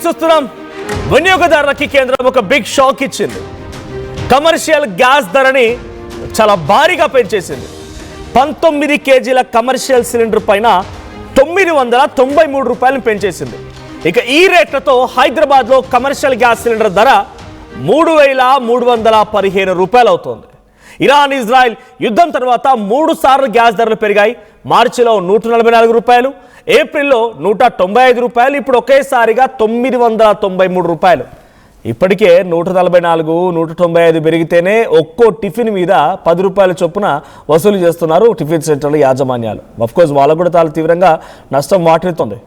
చూస్తున్నాం. వినియోగదారులకి కేంద్రం ఒక బిగ్ షాక్ ఇచ్చింది. కమర్షియల్ గ్యాస్ ధరని చాలా భారీగా పెంచేసింది. 19 కేజీల కమర్షియల్ సిలిండర్ పైన 993 రూపాయలను పెంచేసింది. ఇక ఈ రేట్లతో హైదరాబాద్లో కమర్షియల్ గ్యాస్ సిలిండర్ ధర 3,315 రూపాయలు అవుతోంది. ఇరాన్ ఇజ్రాయెల్ యుద్ధం తర్వాత 3 సార్లు గ్యాస్ ధరలు పెరిగాయి. మార్చిలో 144 రూపాయలు, ఏప్రిల్లో 195 రూపాయలు, ఇప్పుడు ఒకేసారిగా 993 రూపాయలు. ఇప్పటికే 144, 195 పెరిగితేనే ఒక్కో టిఫిన్ మీద 10 రూపాయల చొప్పున వసూలు చేస్తున్నారు టిఫిన్ సెంటర్ల యాజమాన్యాలు. అఫ్కోర్స్ వాళ్ళకు కూడా చాలా తీవ్రంగా నష్టం వాటిల్లుతుంది.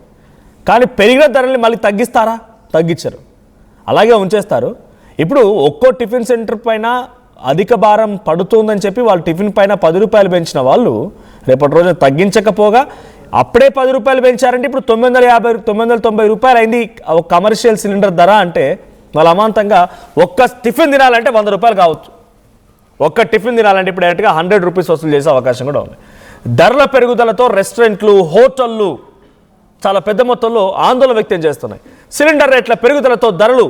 కానీ పెరిగిన ధరల్ని మళ్ళీ తగ్గిస్తారా? తగ్గించరు, అలాగే ఉంచేస్తారు. ఇప్పుడు ఒక్కో టిఫిన్ సెంటర్ పైన అధిక భారం పడుతుందని చెప్పి వాళ్ళు టిఫిన్ పైన 10 రూపాయలు పెంచిన వాళ్ళు రేపటి రోజు తగ్గించకపోగా అప్పుడే 10 రూపాయలు పెంచారంటే ఇప్పుడు 990 రూపాయలు అయింది ఒక కమర్షియల్ సిలిండర్ ధర. అంటే వాళ్ళ అమాంతంగా ఒక్క టిఫిన్ తినాలంటే 100 రూపాయలు కావచ్చు. ఒక్క టిఫిన్ తినాలంటే ఇప్పుడు డైరెక్ట్గా 100 రూపీస్ వసూలు చేసే అవకాశం కూడా ఉంది. ధరల పెరుగుదలతో రెస్టారెంట్లు, హోటళ్ళు చాలా పెద్ద మొత్తంలో ఆందోళన వ్యక్తం చేస్తున్నాయి. సిలిండర్ రేట్ల పెరుగుదలతో ధరలు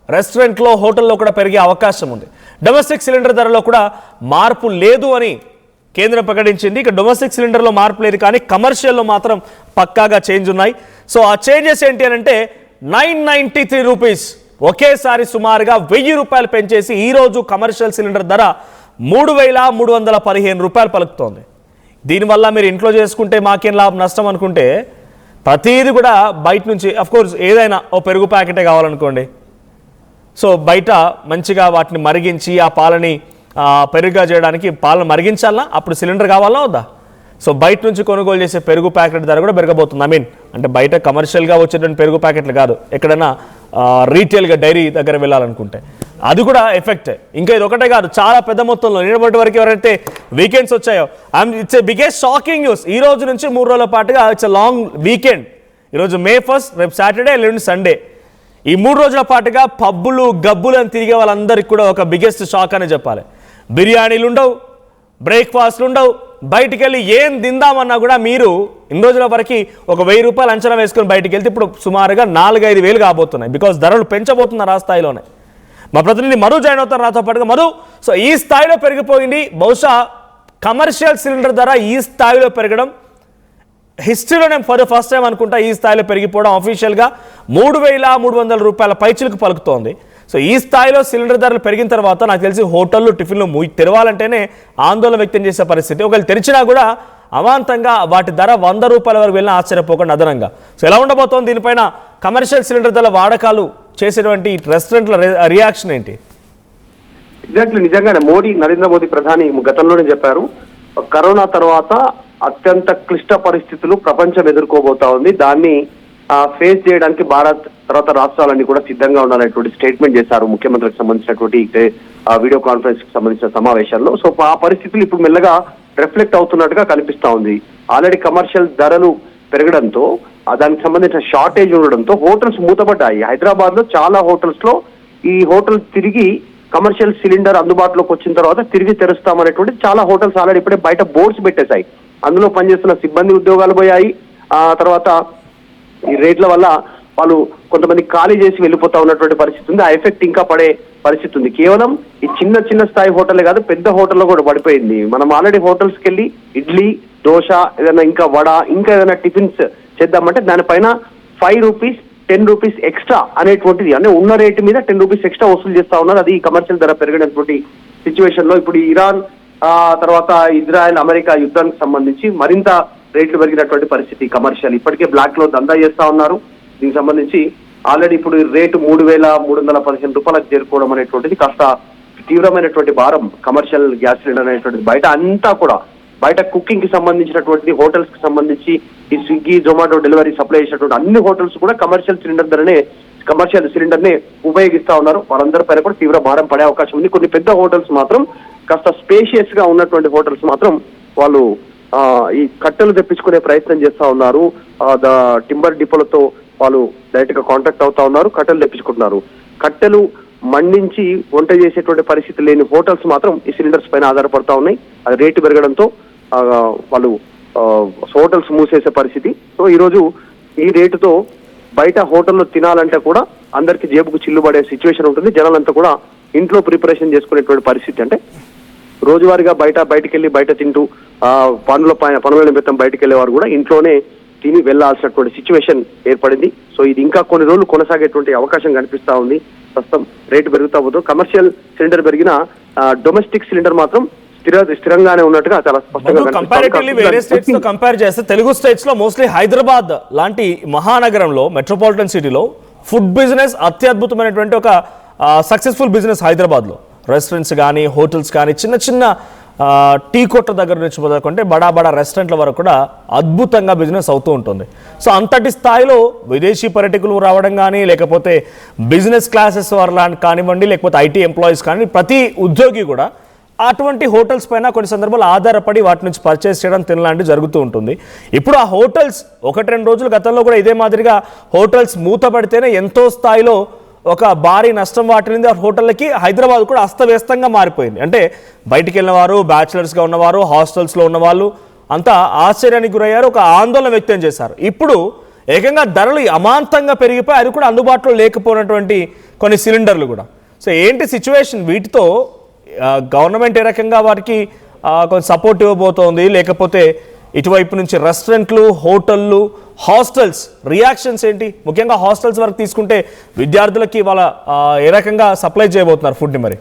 రెస్టారెంట్లో, హోటల్లో కూడా పెరిగే అవకాశం ఉంది. డొమెస్టిక్ సిలిండర్ ధరలో కూడా మార్పు లేదు అని కేంద్రం ప్రకటించింది. ఇక డొమెస్టిక్ సిలిండర్లో మార్పు లేదు, కానీ కమర్షియల్లో మాత్రం పక్కాగా చేంజ్ ఉన్నాయి. సో ఆ చేంజెస్ ఏంటి అని అంటే 993 రూపీస్ ఒకేసారి సుమారుగా 1000 రూపాయలు పెంచేసి ఈరోజు కమర్షియల్ సిలిండర్ ధర 3,315 రూపాయలు పలుకుతోంది. దీనివల్ల మీరు ఇంట్లో చేసుకుంటే మాకేం లాభం నష్టం అనుకుంటే ప్రతిదీ కూడా బయట నుంచి, అఫ్కోర్స్ ఏదైనా ఓ పెరుగు ప్యాకెటే కావాలనుకోండి, సో బయట మంచిగా వాటిని మరిగించి ఆ పాలని పెరుగుగా చేయడానికి పాలను మరిగించాలా, అప్పుడు సిలిండర్ కావాలా వద్దా? సో బయట నుంచి కొనుగోలు చేసే పెరుగు ప్యాకెట్ ధర కూడా పెరగబోతుంది. అంటే బయట కమర్షియల్గా వచ్చేటువంటి పెరుగు ప్యాకెట్లు కాదు, ఎక్కడైనా రీటైల్గా డైరీ దగ్గర వెళ్ళాలనుకుంటే అది కూడా ఎఫెక్టే. ఇంకా ఇది ఒకటే కాదు, చాలా పెద్ద మొత్తంలో నిన్నటి వరకు ఎవరైతే వీకెండ్స్ వచ్చాయో it's a biggest shocking news. ఈ రోజు నుంచి 3 రోజుల పాటుగా ఇట్స్ ఎ లాంగ్ వీకెండ్. ఈరోజు May 1, రేపు సాటర్డే, ఎల్లుండి సండే. ఈ 3 రోజుల పాటుగా పబ్బులు, గబ్బులు అని తిరిగే వాళ్ళందరికీ కూడా ఒక బిగ్గెస్ట్ షాక్ అని చెప్పాలి. బిర్యానీలు ఉండవు, బ్రేక్ఫాస్ట్లు ఉండవు, బయటికి వెళ్ళి ఏం తిందామన్నా కూడా మీరు ఇన్ని రోజుల వరకు ఒక 1000 రూపాయలు అంచనా వేసుకొని బయటికి వెళ్తే ఇప్పుడు సుమారుగా 4-5 వేలు కాబోతున్నాయి. బికాస్ ధరలు పెంచబోతున్నారు ఆ స్థాయిలోనే. మా ప్రతినిధి మధు జాయిన్ అవుతారు నాతో పాటుగా. మధు, సో ఈ స్థాయిలో పెరిగిపోయింది. బహుశా కమర్షియల్ సిలిండర్ ధర ఈ స్థాయిలో పెరగడం హిస్టరీలోనే ఫర్ ద ఫస్ట్ టైం అనుకుంటా. ఈ స్థాయిలో పెరిగిపోవడం అఫీషియల్గా 3,300 రూపాయల పైచిలకు పలుకుతోంది. సో ఈ స్థాయిలో సిలిండర్ ధరలు పెరిగిన తర్వాత నాకు తెలిసి హోటళ్ళు, టిఫిన్లు తెరవాలంటేనే ఆందోళన వ్యక్తం చేసే పరిస్థితి. ఒకవేళ తెరిచినా కూడా అమాంతంగా వాటి ధర 100 రూపాయల వరకు వెళ్ళినా ఆశ్చర్యపోకుండా అదనంగా. సో ఎలా ఉండబోతోంది దీనిపైన కమర్షియల్ సిలిండర్ ధర వాడకాలు చేసేటువంటి రెస్టారెంట్ల రియాక్షన్ ఏంటి? ఎగ్జాక్ట్లీ, నిజంగానే నరేంద్ర మోదీ ప్రధాని గతంలోనే చెప్పారు, కరోనా తర్వాత అత్యంత క్లిష్ట పరిస్థితులు ప్రపంచం ఎదుర్కోబోతా ఉంది, దాన్ని ఫేస్ చేయడానికి భారత్ తర్వాత రాష్ట్రాలన్నీ కూడా సిద్ధంగా ఉండాలనేటువంటి స్టేట్మెంట్ చేశారు ముఖ్యమంత్రికి సంబంధించినటువంటి వీడియో కాన్ఫరెన్స్ కి సంబంధించిన సమావేశంలో. సో ఆ పరిస్థితులు ఇప్పుడు మెల్లగా రిఫ్లెక్ట్ అవుతున్నట్టుగా కనిపిస్తా ఉంది. ఆల్రెడీ కమర్షియల్ ధరలు పెరగడంతో, దానికి సంబంధించిన షార్టేజ్ ఉండడంతో హోటల్స్ మూతపడ్డాయి. హైదరాబాద్ లో చాలా హోటల్స్ లో ఈ హోటల్ తిరిగి కమర్షియల్ సిలిండర్ అందుబాటులోకి వచ్చిన తర్వాత తిరిగి తెరుస్తామనేటువంటి చాలా హోటల్స్ ఆల్రెడీ ఇప్పుడే బయట బోర్డ్స్ పెట్టేశాయి. అందులో పనిచేస్తున్న సిబ్బంది ఉద్యోగాలు పోయాయి. తర్వాత ఈ రేట్ల వల్ల వాళ్ళు కొంతమంది ఖాళీ చేసి వెళ్ళిపోతా ఉన్నటువంటి పరిస్థితి ఉంది. ఆ ఎఫెక్ట్ ఇంకా పడే పరిస్థితి ఉంది. కేవలం ఈ చిన్న స్థాయి హోటలే కాదు, పెద్ద హోటల్లో కూడా పడిపోయింది. మనం ఆల్రెడీ హోటల్స్కి వెళ్ళి ఇడ్లీ, దోశ, ఏదైనా ఇంకా వడ, ఇంకా ఏదైనా టిఫిన్స్ చేద్దామంటే దానిపైన 5 రూపీస్ 10 రూపీస్ ఎక్స్ట్రా అనేటువంటిది, అంటే ఉన్న రేటు మీద 10 రూపీస్ ఎక్స్ట్రా వసూలు చేస్తా ఉన్నారు. అది కమర్షియల్ ధర పెరిగినటువంటి సిచ్యువేషన్ లో ఇప్పుడు ఇరాన్ తర్వాత ఇజ్రాయెల్, అమెరికా యుద్ధానికి సంబంధించి మరింత రేట్లు పెరిగినటువంటి పరిస్థితి. కమర్షియల్ ఇప్పటికే బ్లాక్ లో దందా చేస్తా ఉన్నారు. దీనికి సంబంధించి ఆల్రెడీ ఇప్పుడు రేటు 3,315 రూపాయలకు చేరుకోవడం అనేటువంటిది కాస్త తీవ్రమైనటువంటి భారం కమర్షియల్ గ్యాస్ సిలిండర్ అనేటువంటిది. బయట అంతా కూడా బయట కుకింగ్ కి సంబంధించినటువంటి హోటల్స్ కి సంబంధించి ఈ స్విగ్గీ, జొమాటో డెలివరీ సప్లై చేసినటువంటి అన్ని హోటల్స్ కూడా కమర్షియల్ సిలిండర్ నే ఉపయోగిస్తా ఉన్నారు. వాళ్ళందరి పైన కూడా తీవ్ర భారం పడే అవకాశం ఉంది. కొన్ని పెద్ద హోటల్స్ మాత్రం, కాస్త స్పేషియస్ గా ఉన్నటువంటి హోటల్స్ మాత్రం వాళ్ళు ఈ కట్టెలు తెప్పించుకునే ప్రయత్నం చేస్తా ఉన్నారు. టింబర్ డిపోలతో వాళ్ళు డైరెక్ట్ గా కాంటాక్ట్ అవుతా ఉన్నారు, కట్టెలు తెప్పించుకుంటున్నారు. కట్టెలు మండించి వంట చేసేటువంటి పరిస్థితి లేని హోటల్స్ మాత్రం ఈ సిలిండర్స్ పైన ఆధారపడతా ఉన్నాయి. అది రేటు పెరగడంతో వాళ్ళు హోటల్స్ మూసేసే పరిస్థితి. సో ఈరోజు ఈ రేటుతో బయట హోటల్లో తినాలంటే కూడా అందరికి జేబుకు చిల్లుబడే సిచ్యువేషన్ ఉంటుంది. జనాలంతా కూడా ఇంట్లో ప్రిపరేషన్ చేసుకునేటువంటి పరిస్థితి. అంటే రోజువారీగా బయటికి వెళ్ళి బయట తింటూ పనుల నిమిత్తం బయటకు వెళ్ళేవారు కూడా ఇంట్లోనే తిని వెళ్లాల్సినటువంటి సిచ్యువేషన్ ఏర్పడింది. సో ఇది ఇంకా కొన్ని రోజులు కొనసాగేటువంటి అవకాశం కనిపిస్తా ఉంది. ప్రస్తుతం రేటు పెరుగుతా పోతుంది. కమర్షియల్ సిలిండర్ పెరిగిన డొమెస్టిక్ సిలిండర్ మాత్రం స్థిరంగానే ఉన్నట్టుగా చాలా స్పష్టంగా కంపారిటివ్లీ వేరే స్టేట్స్ తో కంపేర్ చేస్తే తెలుగు స్టేట్స్ లో మోస్ట్లీ హైదరాబాద్ లాంటి మహానగరంలో మెట్రోపాలిటన్ సిటీలో ఫుడ్ బిజినెస్ అత్యద్భుతమైనటువంటి ఒక సక్సెస్ఫుల్ బిజినెస్ హైదరాబాద్ లో. రెస్టారెంట్స్ కానీ హోటల్స్ కానీ చిన్న చిన్న టీ కొట్ల దగ్గర నుంచి మొదలుకుంటే బడా రెస్టారెంట్ల వరకు కూడా అద్భుతంగా బిజినెస్ అవుతూ ఉంటుంది. సో అంతటి స్థాయిలో విదేశీ పర్యాటకులు రావడం కానీ, లేకపోతే బిజినెస్ క్లాసెస్ వారు కానివ్వండి, లేకపోతే ఐటీ ఎంప్లాయీస్ కానీ, ప్రతి ఉద్యోగి కూడా అటువంటి హోటల్స్ పైన కొన్ని సందర్భాలు ఆధారపడి వాటి నుంచి పర్చేస్ చేయడం తినలాంటివి జరుగుతూ ఉంటుంది. ఇప్పుడు ఆ హోటల్స్ 1-2 రోజులు గతంలో కూడా ఇదే మాదిరిగా హోటల్స్ మూతపడితేనే ఎంతో స్థాయిలో ఒక భారీ నష్టం వాటిల్లింది ఆ హోటళ్ళకి. హైదరాబాద్ కూడా అస్తవ్యస్తంగా మారిపోయింది. అంటే బయటికి వెళ్ళిన వారు, బ్యాచిలర్స్గా ఉన్నవారు, హాస్టల్స్లో ఉన్నవాళ్ళు అంతా ఆశ్చర్యానికి గురయ్యారు, ఒక ఆందోళన వ్యక్తం చేశారు. ఇప్పుడు ఏకంగా ధరలు అమాంతంగా పెరిగిపోయి అది కూడా అందుబాటులో లేకపోయినటువంటి కొన్ని సిలిండర్లు కూడా. సో ఏంటి సిచ్యువేషన్? వీటితో గవర్నమెంట్ ఏ రకంగా వారికి కొంచెం సపోర్ట్ ఇవ్వబోతోంది, లేకపోతే ఇటువైపు నుంచి రెస్టారెంట్లు, హోటళ్ళు, హాస్టల్స్ రియాక్షన్స్ ఏంటి? ముఖ్యంగా హాస్టల్స్ వరకు తీసుకుంటే విద్యార్థులకి వాళ్ళ ఏ రకంగా సప్లై చేయబోతున్నారు ఫుడ్ని? మరి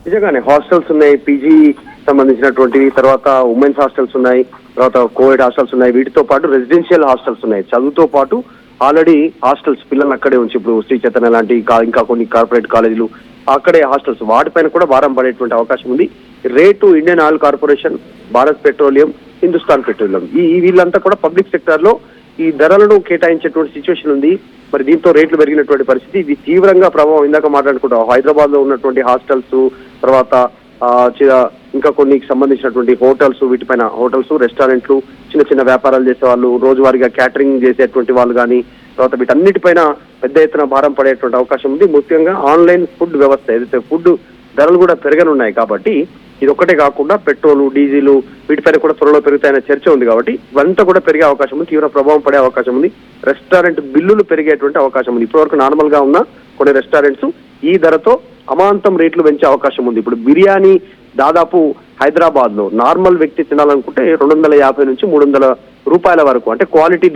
నిజంగానే హాస్టల్స్ ఉన్నాయి, పీజీ సంబంధించినటువంటివి, తర్వాత ఉమెన్స్ హాస్టల్స్ ఉన్నాయి, తర్వాత కోవిడ్ హాస్టల్స్ ఉన్నాయి, వీటితో పాటు రెసిడెన్షియల్ హాస్టల్స్ ఉన్నాయి. చదువుతో పాటు ఆల్రెడీ హాస్టల్స్ పిల్లలు అక్కడే ఉంచి ఇప్పుడు శ్రీ చైతన్య లాంటి ఇంకా కొన్ని కార్పొరేట్ కాలేజీలు అక్కడే హాస్టల్స్, వాటిపైన కూడా భారం పడేటువంటి అవకాశం ఉంది. Rate Indian oil corporation, Bharat petroleum, Hindustan petroleum వీళ్ళంతా కూడా పబ్లిక్ సెక్టర్ లో ఈ ధరలను కేటాయించేటువంటి సిచ్యువేషన్ ఉంది. మరి దీంతో రేట్లు పెరిగినటువంటి పరిస్థితి. ఇది తీవ్రంగా ప్రభావం ఇందాక మాట్లాడుకుంటాం హైదరాబాద్ లో ఉన్నటువంటి హాస్టల్స్, తర్వాత ఇంకా కొన్ని సంబంధించినటువంటి హోటల్స్, వీటిపైన హోటల్స్, రెస్టారెంట్లు, చిన్న చిన్న వ్యాపారాలు చేసే వాళ్ళు, రోజువారీగా క్యాటరింగ్ చేసేటువంటి వాళ్ళు కానీ, తర్వాత వీటన్నిటిపైన పెద్ద ఎత్తున భారం పడేటువంటి అవకాశం ఉంది. ముఖ్యంగా ఆన్లైన్ ఫుడ్ వ్యవస్థ ఏదైతే ఫుడ్ ధరలు కూడా పెరగనున్నాయి కాబట్టి ఇది ఒక్కటే కాకుండా పెట్రోలు, డీజిల్ వీటిపైన కూడా త్వరలో పెరుగుతాయనే చర్చ ఉంది. కాబట్టి ఇవంతా కూడా పెరిగే అవకాశం ఉంది, తీవ్ర ప్రభావం పడే అవకాశం ఉంది. రెస్టారెంట్ బిల్లులు పెరిగేటువంటి అవకాశం ఉంది. ఇప్పటివరకు నార్మల్ గా ఉన్న కొన్ని రెస్టారెంట్స్ ఈ ధరతో అమాంతం రేట్లు పెంచే అవకాశం ఉంది. ఇప్పుడు బిర్యానీ దాదాపు హైదరాబాద్ లో నార్మల్ వ్యక్తి తినాలనుకుంటే 250 నుంచి 300 రూపాయల వరకు, అంటే క్వాలిటీ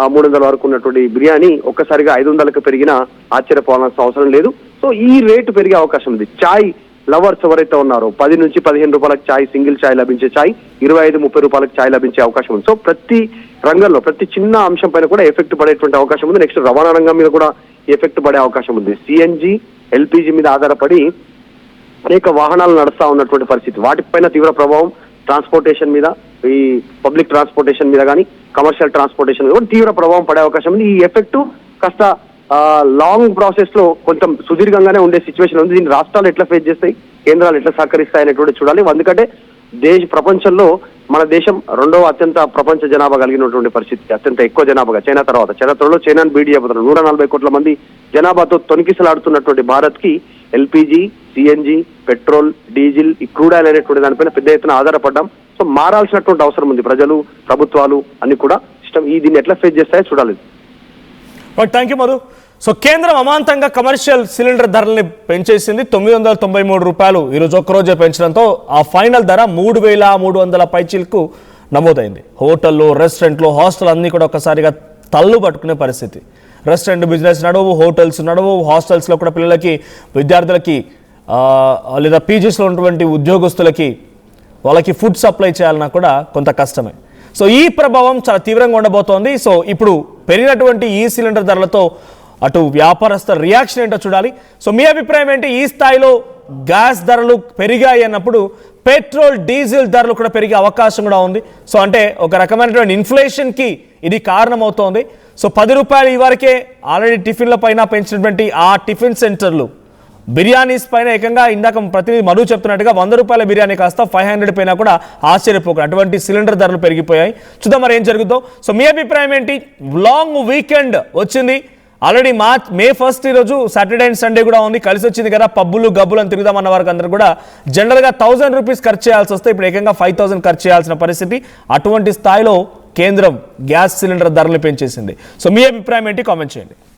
300 వరకు ఉన్నటువంటి బిర్యానీ ఒక్కసారిగా 500కి పెరిగినా ఆశ్చర్యపోవాల్సిన అవసరం లేదు. సో ఈ రేటు పెరిగే అవకాశం ఉంది. చాయ్ లవర్స్ ఎవరైతే ఉన్నారో 10 నుంచి 15 రూపాయలకు చాయ్, సింగిల్ చాయ్ లభించే చాయ్ 25-30 రూపాయలకు చాయ్ లభించే అవకాశం ఉంది. సో ప్రతి రంగంలో ప్రతి చిన్న అంశం పైన కూడా ఎఫెక్ట్ పడేటువంటి అవకాశం ఉంది. నెక్స్ట్ రవాణా రంగం మీద కూడా ఎఫెక్ట్ పడే అవకాశం ఉంది. సిఎన్జి, ఎల్పిజి మీద ఆధారపడి అనేక వాహనాలు నడుస్తా ఉన్నటువంటి పరిస్థితి, వాటిపైన తీవ్ర ప్రభావం ట్రాన్స్పోర్టేషన్ మీద, ఈ పబ్లిక్ ట్రాన్స్పోర్టేషన్ మీద కానీ, కమర్షియల్ ట్రాన్స్పోర్టేషన్ మీద కూడా తీవ్ర ప్రభావం పడే అవకాశం ఉంది. ఈ ఎఫెక్ట్ కాస్త లాంగ్ ప్రాసెస్ లో కొంచెం సుదీర్ఘంగానే ఉండే సిచ్యువేషన్ ఉంది. దీన్ని రాష్ట్రాలు ఎట్లా ఫేస్ చేస్తాయి, కేంద్రాలు ఎట్లా సహకరిస్తాయి అనేటువంటి చూడాలి. ఎందుకంటే ప్రపంచంలో మన దేశం 2వ అత్యంత ప్రపంచ జనాభా కలిగినటువంటి పరిస్థితి, అత్యంత ఎక్కువ జనాభాగా చైనా తర్వాత. చైనాను బీట్ చేయబోతున్నారు. 140 కోట్ల మంది జనాభాతో తొనికిసలాడుతున్నటువంటి భారత్ కి ఎల్పిజి, సిఎన్జి, పెట్రోల్, డీజిల్, ఈ క్రూడ్ ఆయిల్ అనేటువంటి దానిపైన పెద్ద ఎత్తున ఆధారపడ్డాం. సో మారాల్సినటువంటి అవసరం ఉంది. ప్రజలు, ప్రభుత్వాలు అన్ని కూడా దీన్ని ఎట్లా ఫేస్ చేస్తాయో చూడాలి. Thank you Madhu. సో కేంద్రం అమాంతంగా కమర్షియల్ సిలిండర్ ధరల్ని పెంచేసింది. 993 రూపాయలు ఈరోజు ఒక్కరోజే పెంచడంతో ఆ ఫైనల్ ధర 3300 పైచీలకు నమోదైంది. హోటళ్ళు, రెస్టారెంట్లు, హాస్టల్ అన్నీ కూడా ఒక్కసారిగా తల్లు పట్టుకునే పరిస్థితి. రెస్టారెంట్ బిజినెస్ నడవు, హోటల్స్ నడవు, హాస్టల్స్లో కూడా పిల్లలకి, విద్యార్థులకి లేదా పీజీస్లో ఉన్నటువంటి ఉద్యోగస్తులకి వాళ్ళకి ఫుడ్ సప్లై చేయాలన్నా కూడా కొంత కష్టమే. సో ఈ ప్రభావం చాలా తీవ్రంగా ఉండబోతోంది. సో ఇప్పుడు పెరిగినటువంటి ఈ సిలిండర్ ధరలతో అటు వ్యాపారస్తుల రియాక్షన్ ఏంటో చూడాలి. సో మీ అభిప్రాయం ఏంటి? ఈ స్థాయిలో గ్యాస్ ధరలు పెరిగాయి అన్నప్పుడు పెట్రోల్, డీజిల్ ధరలు కూడా పెరిగే అవకాశం కూడా ఉంది. సో అంటే ఒక రకమైనటువంటి ఇన్ఫ్లేషన్కి ఇది కారణమవుతోంది. సో 10 రూపాయలు ఈ వరకే ఆల్రెడీ టిఫిన్ల పైన పెంచినటువంటి ఆ టిఫిన్ సెంటర్లు బిర్యానీస్ పైన ఏకంగా ఇందాక ప్రతినిధి మధు చెప్తున్నట్టుగా 100 రూపాయల బిర్యానీ కాస్త 500 పైన కూడా ఆశ్చర్యపోకుండా అటువంటి సిలిండర్ ధరలు పెరిగిపోయాయి. చూద్దాం మరి ఏం జరుగుతుందో. సో మీ అభిప్రాయం ఏంటి? లాంగ్ వీకెండ్ వచ్చింది ఆల్రెడీ. మే 1 ఈరోజు సాటర్డే అండ్ సండే కూడా ఉంది, కలిసి వచ్చింది కదా. పబ్బులు గబ్బులు అని తిరుగుదామన్న వారికి అందరూ కూడా జనరల్గా 1000 రూపీస్ ఖర్చు చేయాల్సి వస్తే ఇప్పుడు ఏకంగా 5000 ఖర్చు చేయాల్సిన పరిస్థితి. అటువంటి స్థాయిలో కేంద్రం గ్యాస్ సిలిండర్ ధరలు పెంచేసింది. సో మీ అభిప్రాయం ఏంటి? కామెంట్ చేయండి.